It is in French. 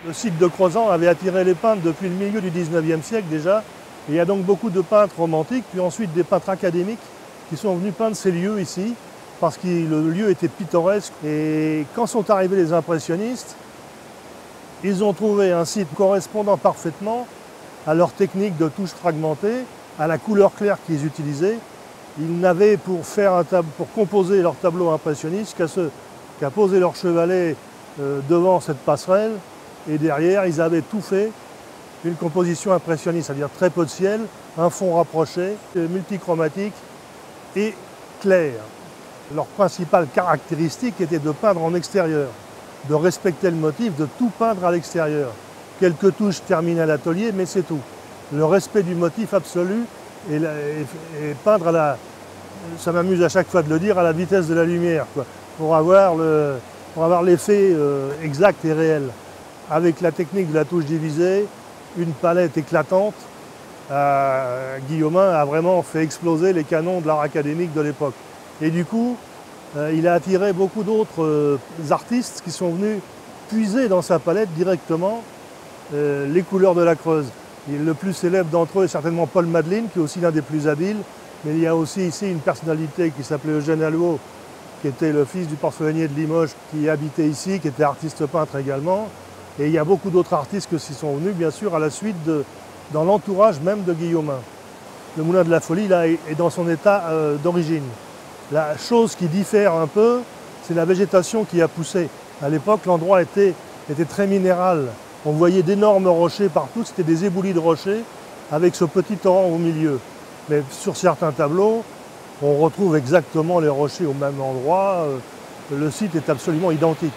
Le site de Crozant avait attiré les peintres depuis le milieu du 19e siècle déjà. Et il y a donc beaucoup de peintres romantiques, puis ensuite des peintres académiques qui sont venus peindre ces lieux ici, parce que le lieu était pittoresque. Et quand sont arrivés les impressionnistes, ils ont trouvé un site correspondant parfaitement à leur technique de touche fragmentée, à la couleur claire qu'ils utilisaient. Ils n'avaient pour composer leur tableau impressionniste qu'à poser leur chevalet devant cette passerelle, et derrière ils avaient tout fait, une composition impressionniste, c'est-à-dire très peu de ciel, un fond rapproché, multichromatique et clair. Leur principale caractéristique était de peindre en extérieur, de respecter le motif, de tout peindre à l'extérieur. Quelques touches terminent à l'atelier, mais c'est tout. Le respect du motif absolu et peindre à la, ça m'amuse à chaque fois de le dire, à la vitesse de la lumière, quoi, pour avoir l'effet exact et réel. Avec la technique de la touche divisée, une palette éclatante, Guillaumin a vraiment fait exploser les canons de l'art académique de l'époque. Et du coup, il a attiré beaucoup d'autres artistes qui sont venus puiser dans sa palette directement les couleurs de la Creuse. Et le plus célèbre d'entre eux est certainement Paul Madeleine, qui est aussi l'un des plus habiles. Mais il y a aussi ici une personnalité qui s'appelait Eugène Alluot, qui était le fils du porcelainier de Limoges, qui habitait ici, qui était artiste peintre également. Et il y a beaucoup d'autres artistes qui sont venus, bien sûr, à la suite, dans l'entourage même de Guillaumin. Le Moulin de la Folie, là, est dans son état d'origine. La chose qui diffère un peu, c'est la végétation qui a poussé. À l'époque, l'endroit était très minéral. On voyait d'énormes rochers partout, c'était des éboulis de rochers, avec ce petit torrent au milieu. Mais sur certains tableaux, on retrouve exactement les rochers au même endroit. Le site est absolument identique.